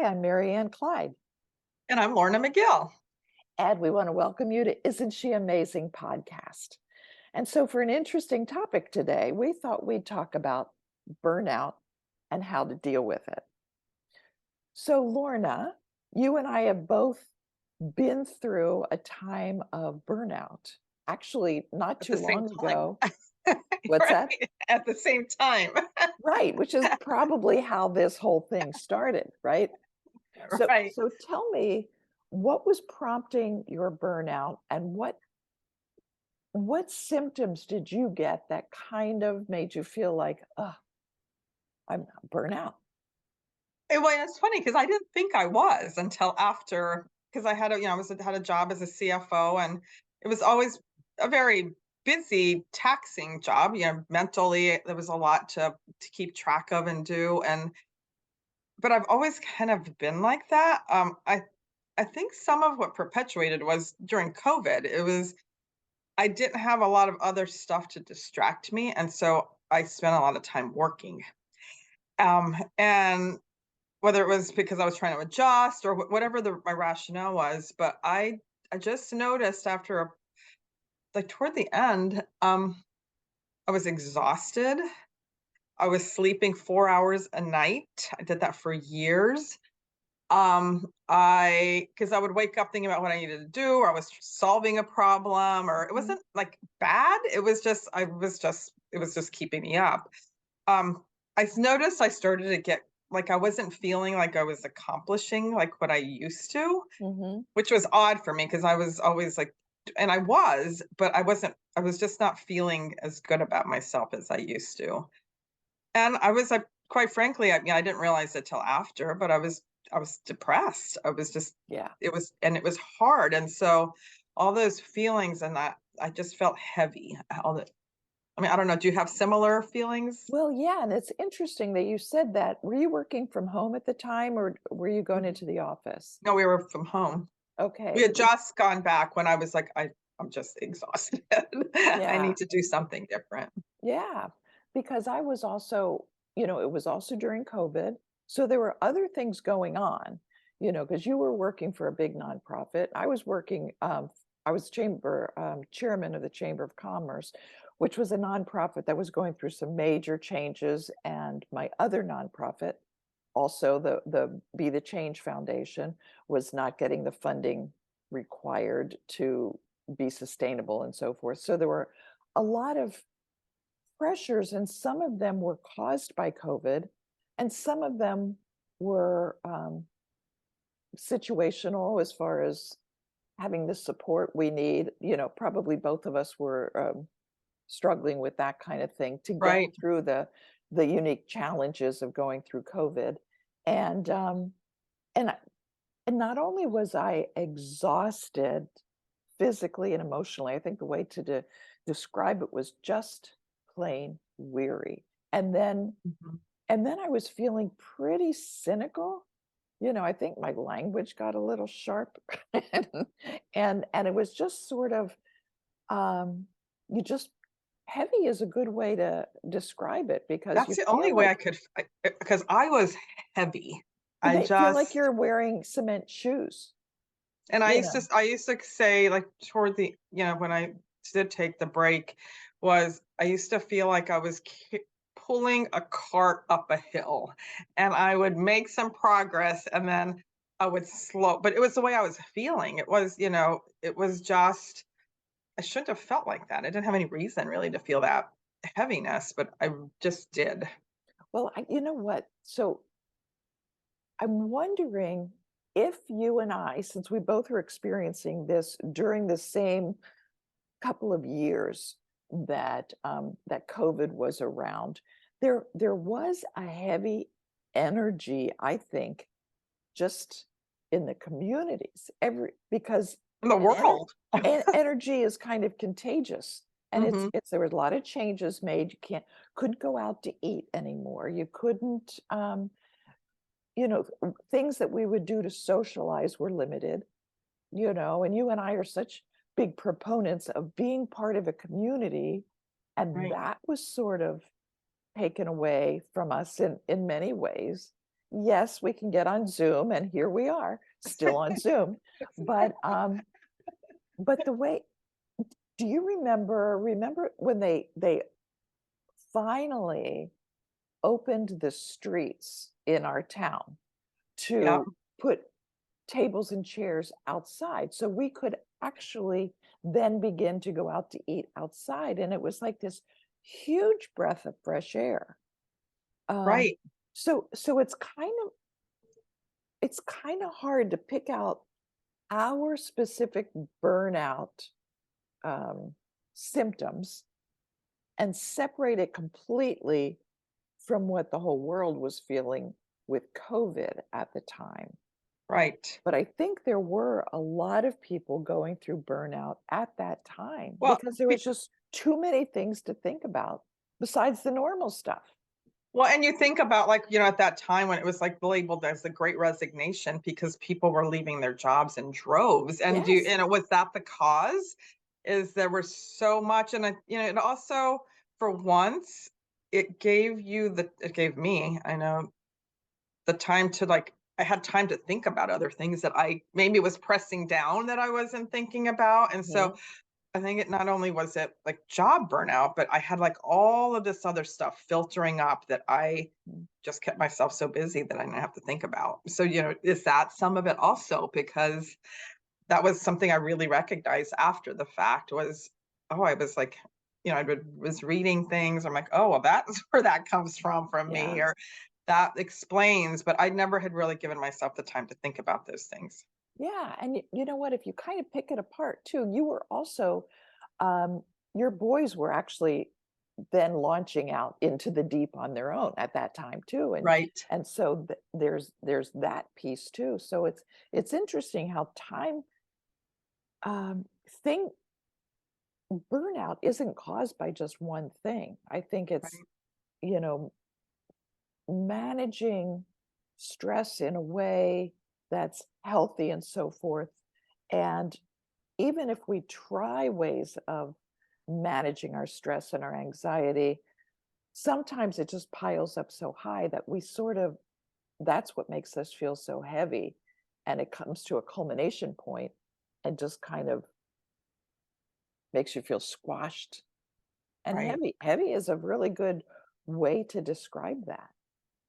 Hi, I'm Marianne Clyde, And I'm Lorna McGill. and we want to welcome you to Isn't She Amazing podcast. And so, for an interesting topic today, we thought we'd talk about burnout and how to deal with it. So, Lorna, you and I have both been through a time of burnout, actually, not At the too same long time. ago. What's that? Right. At the same time. Right, which is probably how this whole thing started, right? So, Right. so tell me, what was prompting your burnout, and what symptoms did you get that kind of made you feel like, oh, I'm burnout? Well, it's funny because I didn't think I was until after, because I had had a job as a CFO, and it was always a very busy, taxing job. Mentally there was a lot to keep track of and do. But I've always kind of been like that. I think some of what perpetuated was during COVID. I didn't have a lot of other stuff to distract me, and so I spent a lot of time working. And whether it was because I was trying to adjust or whatever my rationale was, but I just noticed after like toward the end, I was exhausted. I was sleeping 4 hours a night. I did that for years. I because I would wake up thinking about what I needed to do, or I was solving a problem, or it Mhm. wasn't like bad. It was just keeping me up. Noticed I started to get like I wasn't feeling like I was accomplishing like what I used to, Mhm. which was odd for me because I was always like, and I was, but I wasn't. I was just not feeling as good about myself as I used to. And I was like, quite frankly, I mean, I didn't realize it till after, but I was depressed. I was just Yeah. it was hard. And so all those feelings and that I just felt heavy. All the I mean, I don't know, do you have similar feelings? Well, yeah, and it's interesting that you said that. Were you working from home at the time, or were you going Mhm. into the office? No, we were from home. We Okay. had just gone back when I was like, I'm just exhausted. I Yeah. need to do something different. Yeah, because I was also, it was also during COVID. So there were other things going on, because you were working for a big nonprofit. I was chairman of the Chamber of Commerce, which was a nonprofit that was going through some major changes. And my other nonprofit, also the Be the Change Foundation, was not getting the funding required to be sustainable and so forth. So there were a lot of pressures, and some of them were caused by COVID, and some of them were situational as far as having the support we need. Probably both of us were struggling with that kind of thing to get Right. through the unique challenges of going through COVID, and and I- and not only was I exhausted physically and emotionally. I think the way to describe it was just plain weary. And then Mhm. and then I was feeling pretty cynical. I think my language got a little sharp. and and it was just sort of you just heavy is a good way to describe it, because That's you the only feel way like I could, because I was heavy. you I may feel like just you're wearing cement shoes, And you know. I used to say, like, toward the when I did take the break, was I used to feel like I was pulling a cart up a hill, and I would make some progress, and then I would slow. But it was the way I was feeling. It was just I shouldn't have felt like that. I didn't have any reason really to feel that heaviness, but I just did. Well, you know what? So I'm wondering if you and I, since we both are experiencing this during the same couple of years that COVID was around, there was a heavy energy, I think, just in the communities, because In the ener- world. energy is kind of contagious. And Hmm. it's there were a lot of changes made. You couldn't go out to eat anymore. You couldn't things that we would do to socialize were limited, and you and I are such big proponents of being part of a community, and Right. that was sort of taken away from us in many ways. yes, we can get on Zoom, and here we are, still on Zoom. But, the way do you remember when they finally opened the streets in our town Yeah, to put tables and chairs outside so we could actually then begin to go out to eat outside, and it was like this huge breath of fresh air. Um, right. so it's kind of hard to pick out our specific burnout um, symptoms and separate it completely from what the whole world was feeling with COVID at the time. Right. But I think there were a lot of people going through burnout at that time Well, because there was just too many things to think about besides the normal stuff. well, and you think about, like, at that time when it was, like, labeled as the Great Resignation because people were leaving their jobs in droves, Yes. and was that the cause? Is there was so much, and it also, for once, it gave me, I know, the time to, like, I had time to think about other things that I maybe was pressing down that I wasn't thinking about, and so Mhm. I think it not only was it like job burnout, but I had like all of this other stuff filtering up that I Mm. just kept myself so busy that I didn't have to think about. So, is that some of it also? Because that was something I really recognized after the fact was, oh, I was like, was reading things. I'm like, oh, well, that's where that comes from me, Yeah. or that explains, but I never had really given myself the time to think about those things. Yeah. And you know what? If you kind of pick it apart too, you were also, um, your boys were actually then launching out into the deep on their own at that time too. Right. And so there's that piece too. So it's interesting how time thing burnout isn't caused by just one thing. I think it's, Right. you know, managing stress in a way that's healthy and so forth. And even if we try ways of managing our stress and our anxiety, sometimes it just piles up so high that we sort of, that's what makes us feel so heavy. And it comes to a culmination point and just kind of makes you feel squashed and Right. heavy. Heavy is a really good way to describe that.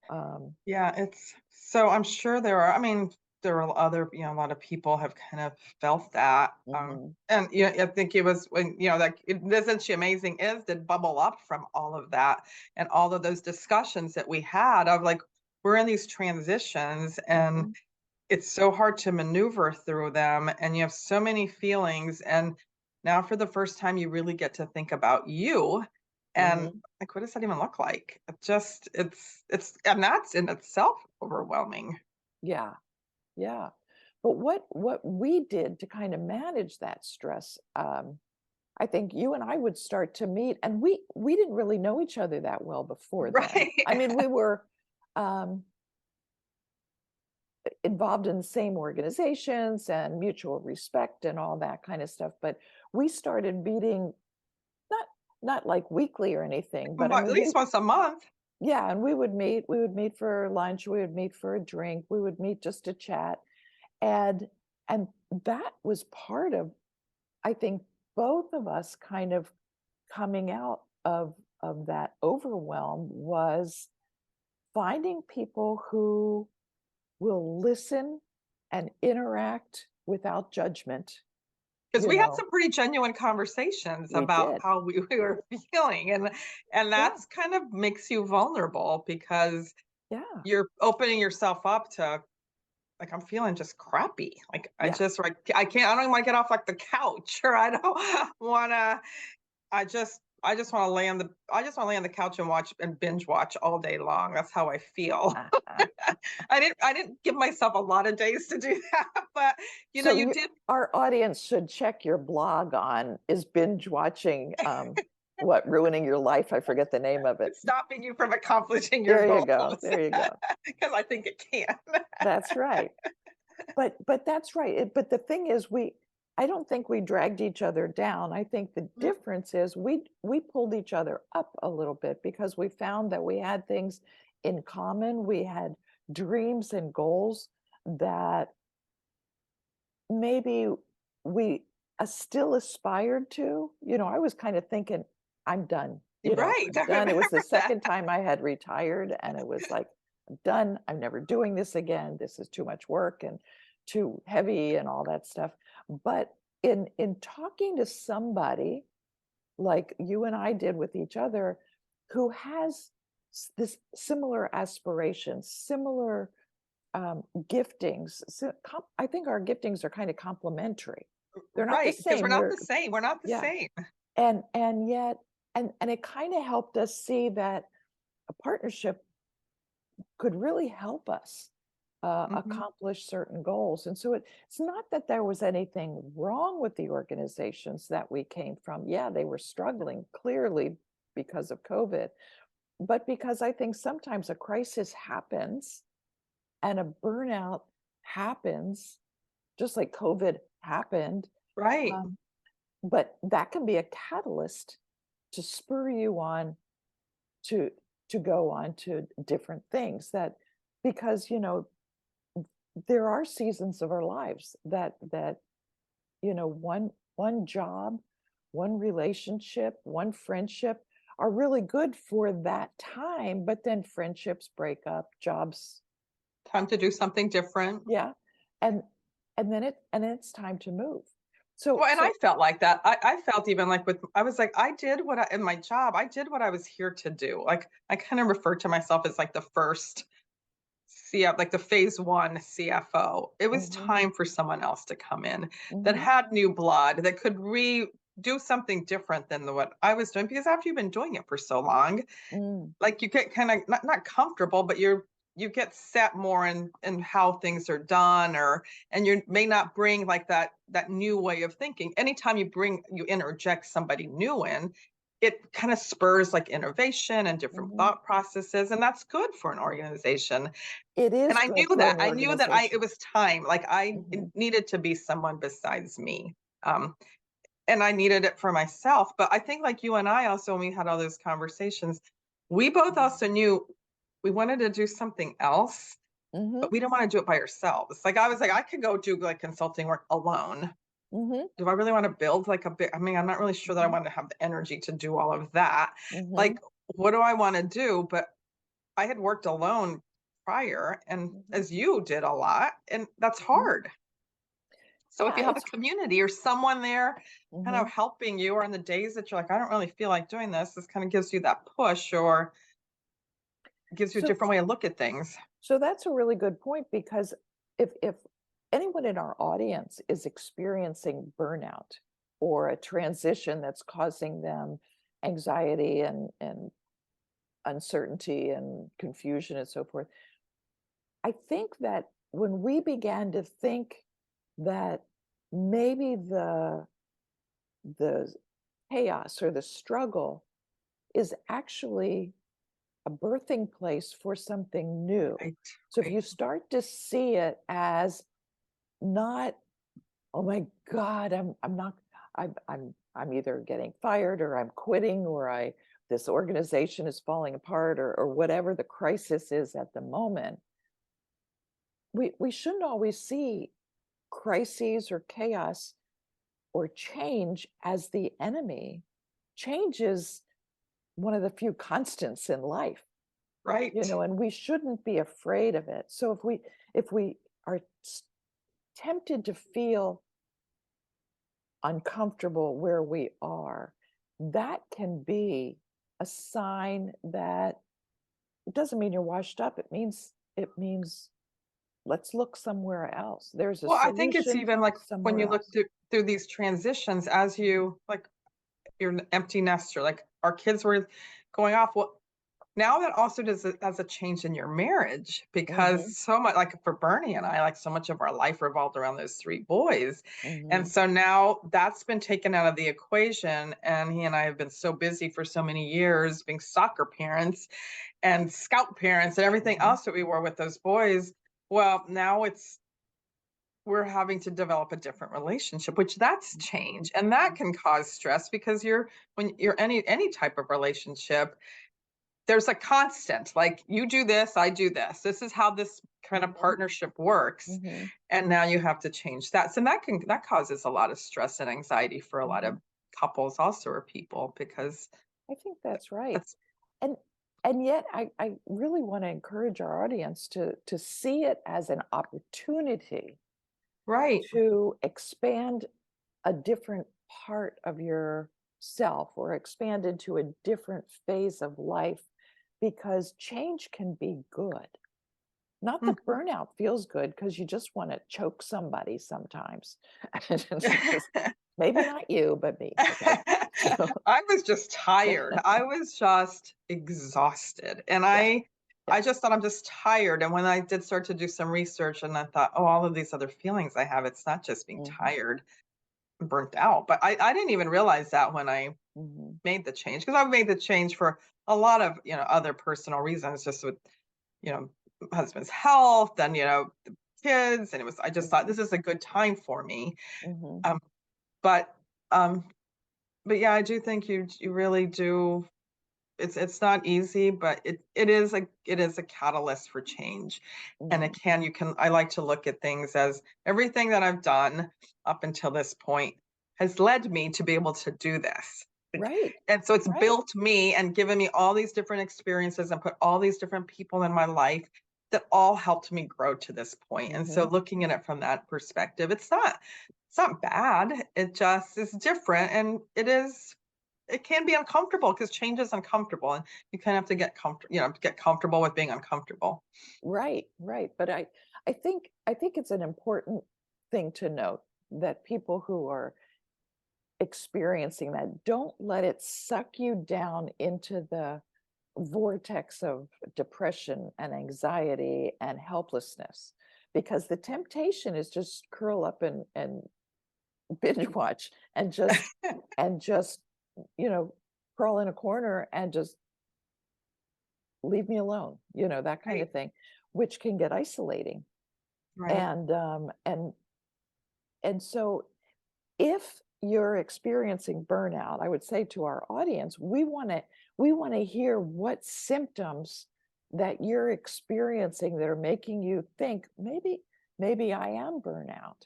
Um, Yeah, it's so I'm sure I mean, there are other, a lot of people have kind of felt that. mhm, And I think it was when, like, isn't she amazing? Is did bubble up from all of that and all of those discussions that we had of, like, we're in these transitions and mhm, it's so hard to maneuver through them, and you have so many feelings, and now for the first time you really get to think about you, and, mhm. like, what does that even look like? It's and that's in itself overwhelming. Yeah, yeah. But what we did to kind of manage that stress, I think you and I would start to meet, and we didn't really know each other that well before then. Right. I mean, we were um, involved in the same organizations and mutual respect and all that kind of stuff, but we started meeting not not like weekly or anything, but I At mean, we least once a month. yeah, and we would meet for lunch, we would meet for a drink, we would meet just to chat. And and that was part of, I think, both of us kind of coming out of that overwhelm was finding people who will listen and interact without judgment, Because you we had know? some pretty genuine conversations We about did. how we were feeling, and Yeah, that's kind of makes you vulnerable because yeah, you're opening yourself up to, like, I'm feeling just crappy. Like, yeah, I don't wanna get off, like, the couch, or I don't wanna I just wanna lay on the couch and watch and binge watch all day long. That's how I feel. I didn't give myself a lot of days to do that, but, So you you did our audience should check your blog on is binge watching, what, Ruining Your Life? I forget the name of it. it's stopping you from accomplishing your There you goals, go, there you go. because I think it can. That's right. But that's right, but the thing is I don't think we dragged each other down. I think the Mhm. difference is we pulled each other up a little bit because we found that we had things in common. We had dreams and goals that maybe we still aspired to. I was kind of thinking, I'm done. Right, I'm I done. It remember was the that. second time I had retired, and it was like, I'm done. I'm never doing this again. This is too much work and too heavy and all that stuff. But in talking to somebody like you and I did with each other, who has this similar aspirations, similar giftings. So I think our giftings are kind of complementary. They're not the Right, because we're same. not the same, we're not the Yeah, same. and yet, and it kind of helped us see that a partnership could really help us Mhm. accomplish certain goals. And so it's not that there was anything wrong with the organizations that we came from. Yeah, they were struggling clearly because of COVID, but because I think sometimes a crisis happens and a burnout happens, just like COVID happened. Right. Um, but that can be a catalyst to spur you on to go on to different things, that because there are seasons of our lives that one job, one relationship, one friendship are really good for that time, but then friendships break up, jobs. Time to do something different. Yeah. And then it's time to move. So Well, and I so felt like that. I felt even like I was like, I did what I in my job, I did what I was here to do. Like, I kind of refer to myself as like the first CF, like the phase one CFO. It was mhm, time for someone else to come in that mhm, had new blood, that could do something different than what I was doing. Because after you've been doing it for so long, mm, like you get kind of not comfortable, but you get set more in how things are done, or and you may not bring like that new way of thinking. Anytime you interject somebody new in, it kind of spurs like innovation and different mhm. thought processes, and that's good for an organization. It And is I good knew for that an I knew that I it organization. was time, like it Mhm, needed to be someone besides me. um and I needed it for myself. But I think like you and I also, when we had all those conversations, we both also knew we wanted to do something else, mhm, but we didn't want to do it by ourselves. Like I was like, I could go do like consulting work alone. mhm, Do I really want to build like a big, I mean, I'm not really sure that I mhm, want to have the energy to do all of that. mhm, Like, what do I want to do? But I had worked alone prior, and mhm, as you did a lot, and that's mhm. hard. So if Yeah, you have a it's community or someone there kind of mhm. helping you, or on the days that you're like, I don't really feel like doing this kind of gives you that push, or gives you a So different way to look at things. that's a really good point, because if anyone in our audience is experiencing burnout or a transition that's causing them anxiety and uncertainty and confusion and so forth, I think that when we began to think that maybe the chaos or the struggle is actually a birthing place for something new. Right. So if Right. you start to see it as not, oh my God, I'm not, I'm either getting fired or I'm quitting or this organization is falling apart, or whatever the crisis is at the moment, we shouldn't always see crises or chaos or change as the enemy. Change is one of the few constants in life, Right. and we shouldn't be afraid of it. So if we are tempted to feel uncomfortable where we are, that can be a sign that it doesn't mean you're washed up. It means let's look somewhere else. There's a Well, I think it's solution even like when somewhere you look else. through these transitions, as you like, you're an empty nester, like our kids were going off. Well, now that also does as a change in your marriage, Hmm. because so much, like for Bernie and I, like so much of our life revolved around those three boys. And Hmm. so now that's been taken out of the equation. And he and I have been so busy for so many years being soccer parents and scout parents and everything Hmm. else that we were with those boys. Well, now we're having to develop a different relationship, which that's change. And that can cause stress, because when you're any type of relationship, there's a constant, like, you do this, I do this. This is how this kind of Mhm, partnership works. mhm, And now you have to change that. So that causes a lot of stress and anxiety for a lot of mhm. couples also, or people, because I think that's right. that's And yet I really want to encourage our audience to see it as an opportunity right. to expand a different part of yourself or expand into a different phase of life because change can be good. Not that Mhm. burnout feels good because you just want to choke somebody sometimes. It's just maybe not you, but me. Okay. So I was just tired. I was just exhausted. And yeah, I yeah. just thought I'm just tired. And when I did start to do some research, and I thought, oh, all of these other feelings I have, it's not just being Hmm. tired, burnt out. But I didn't even realize that when I Hmm. made the change, because I've made the change for a lot of, other personal reasons, just with, you know, husband's health and, the kids. And I just thought Hmm. this is a good time for me. Hmm. Um, but, um, but yeah, I do think you really do. It's not easy, but it is a catalyst for change. And Hmm. I like to look at things as everything that I've done up until this point has led me to be able to do this. Right. And so it's Right. built me and given me all these different experiences and put all these different people in my life that all helped me grow to this point. And so Hmm. looking at it from that perspective, it's not bad. It just is different, and it can be uncomfortable because change is uncomfortable, and you kind of have to get comfortable with being uncomfortable. Right. Right. But I think it's an important thing to note that people who are experiencing that, don't let it suck you down into the vortex of depression and anxiety and helplessness because the temptation is just curl up and binge watch and just you know crawl in a corner and just leave me alone, that kind Right, of thing, which can get isolating. right, And so if you're experiencing burnout, I would say to our audience, we want to hear what symptoms that you're experiencing that are making you think maybe I am burnout.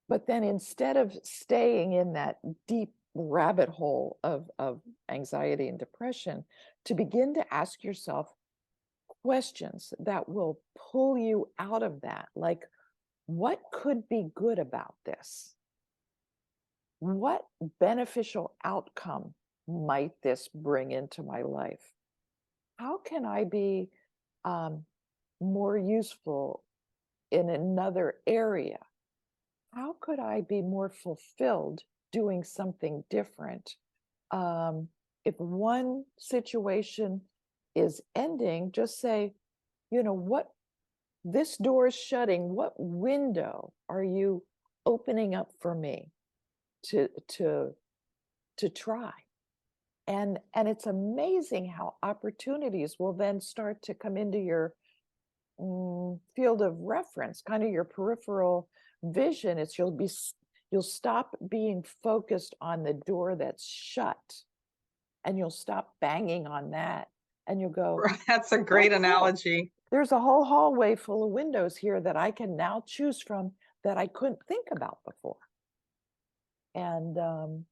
But then instead of staying in that deep rabbit hole of anxiety and depression, to begin to ask yourself questions that will pull you out of that. Like, what could be good about this? What beneficial outcome might this bring into my life? How can I be um, more useful in another area? How could I be more fulfilled doing something different? Um, if one situation is ending, just say, what this door is shutting, what window are you opening up for me to to to try? And it's amazing how opportunities will then start to come into your field of reference, kind of your peripheral vision. You'll stop being focused on the door that's shut, and you'll stop banging on that, and you'll go, right. That's a oh, great cool, analogy. there's a whole hallway full of windows here that I can now choose from that I couldn't think about before. And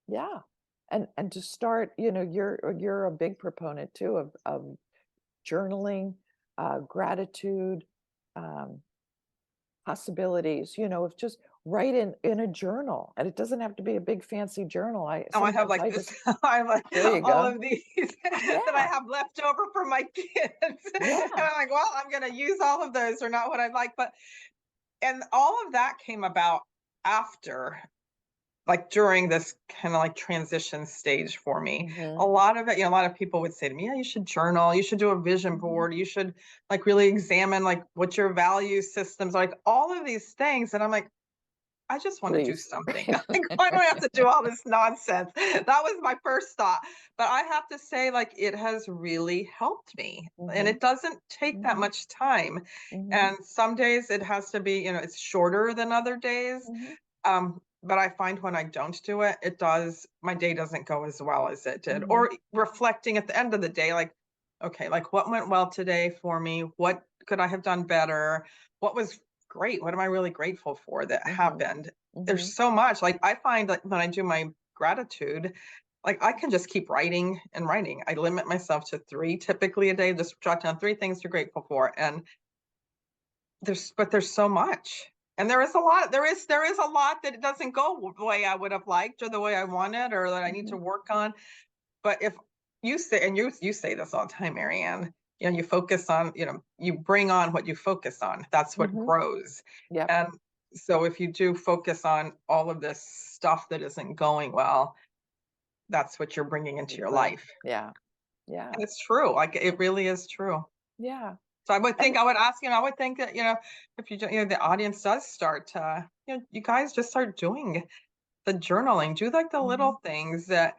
yeah, and to start, you're a big proponent too of journaling, gratitude, um, possibilities, of just write in a journal. And it doesn't have to be a big fancy journal. I Now I have sometimes like I this just I have like there you all go. of these that I Yeah, have left over for my kids. And yeah. I'm like, well, I'm gonna use all of those, or not what I'd like. But and all of that came about after, like, during this kind of like transition stage for me. A Hmm. lot of it, a lot of people would say to me, yeah, you should journal, you should do a vision Hmm. board, you should like really examine like what your value systems are, like all of these things. And I'm like, I just want to do Please. something. Like, why do I have to do all this nonsense? That was my first thought. But I have to say, like, it has really helped me. And Hmm. it doesn't take that Hmm. much time. Hmm. And some days it has to be, it's shorter than other days. Hmm. But I find when I don't do it, my day doesn't go as well as it did. Hmm. Or reflecting at the end of the day, like, Okay, like what went well today for me? What could I have done better? What was great? What am I really grateful for that Mm-hmm. happened? Mm-hmm. There's so much. Like I find like when I do my gratitude, like I can just keep writing and writing. I limit myself to three typically a day, just jot down three things you're grateful for. And there's so much. And there is a lot. There is a lot that it doesn't go the way I would have liked or the way I wanted or that I need Mm-hmm. to work on. But if you say, and you say this all the time, Marianne, you focus on, you bring on what you focus on. That's what Mm-hmm. grows. Yep. And so if you do focus on all of this stuff that isn't going well, that's what you're bringing into You your could. life. Yeah. Yeah. And it's true. Like it really is true. Yeah. So I would And think I would ask, I would think that, if the audience does start, you guys just start doing the journaling, do like the mhm, little things that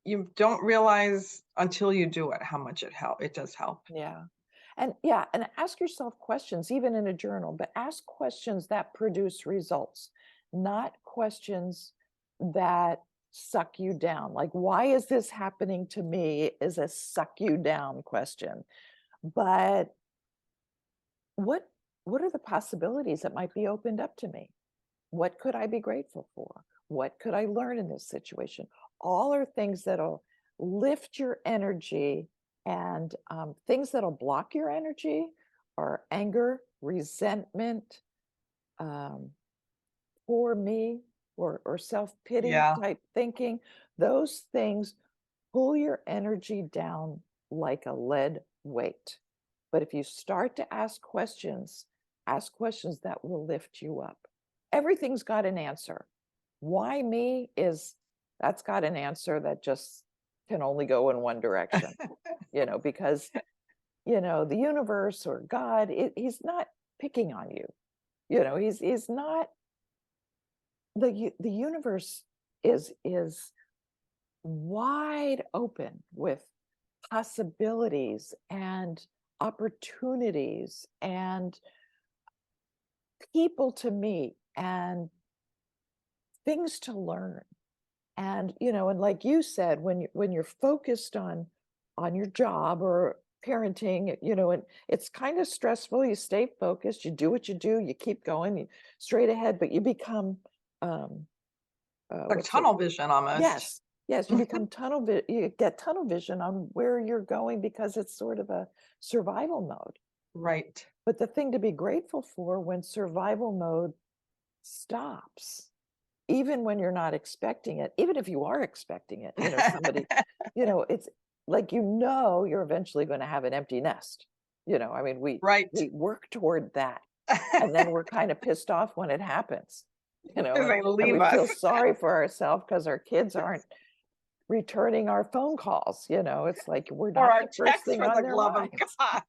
you don't realize until you do it, how much it does help. yeah. And ask yourself questions, even in a journal, but ask questions that produce results, not questions that suck you down. Like, why is this happening to me? Is a suck you down question. But what what are the possibilities that might be opened up to me? What could I be grateful for? What could I learn in this situation? All are things that'll lift your energy, and things that'll block your energy are anger, resentment, um, poor me, or self-pity Yeah. type thinking. Those things pull your energy down like a lead weight. But if you start to ask questions that will lift you up. Everything's got an answer. Why me is that's got an answer that just can only go in one direction, because the universe or God, he's not picking on you. He's not the universe is wide open with possibilities and opportunities and people to meet and things to learn. And like you said, when you're focused on your job or parenting, and it's kind of stressful, you stay focused, you do what you do, you keep going, straight ahead, but you become um Like what's it tunnel vision almost. yes, yes, you become you get tunnel vision on where you're going because it's sort of a survival mode. Right. But the thing to be grateful for when survival mode stops, even when you're not expecting it, even if you are expecting it, somebody, it's like, you're eventually going to have an empty nest. I mean, Right. we work toward that, and then we're kind of pissed off when it happens, Because and they we leave feel us. sorry for ourselves because our kids aren't returning our phone calls. It's like we're Or not our the first text, thing for on the their love of minds, God.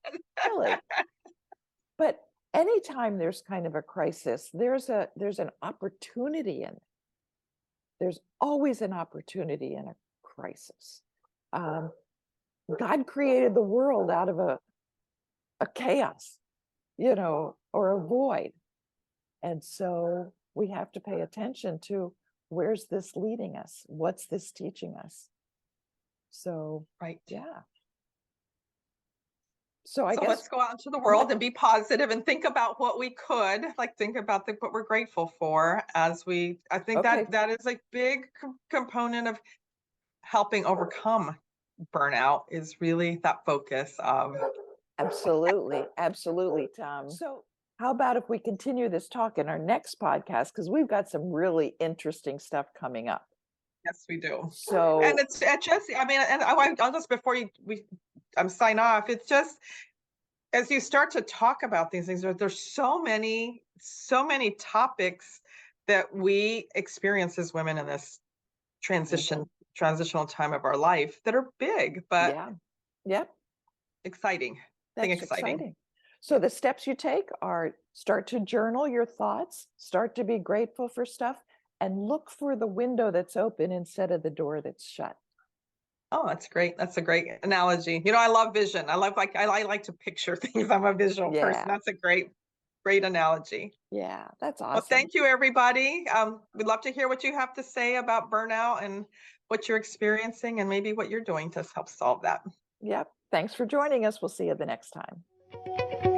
really. But anytime there's kind of a crisis, there's an opportunity in it. There's always an opportunity in a crisis. Um, God created the world out of a chaos, or a void. And so we have to pay attention to, where's this leading us? What's this teaching us? So, Right. yeah. So I So guess, let's go out into the yeah, world and be positive and think about what we could, like think about what we're grateful for I think okay, that is a big component of helping overcome burnout is really that focus of, absolutely, absolutely, Tom. So, how about if we continue this talk in our next podcast? Because we've got some really interesting stuff coming up. yes, we do. And So, it just, I mean, and I'll just, before we sign off, it's just, as you start to talk about these things, there's so many topics that we experience as women in this mhm, transitional time of our life that are big, but yeah, yep, exciting. I think that's exciting. exciting. So, Yeah. the steps you take are start to journal your thoughts, start to be grateful for stuff, and look for the window that's open instead of the door that's shut. Oh, that's great. That's a great analogy. I love vision. I like to picture things. I'm a visual person. Yeah, That's a great analogy. yeah, that's Well, awesome. thank you, everybody. We'd love to hear what you have to say about burnout and what you're experiencing and maybe what you're doing to help solve that. Yep. Thanks for joining us. We'll see you the next time.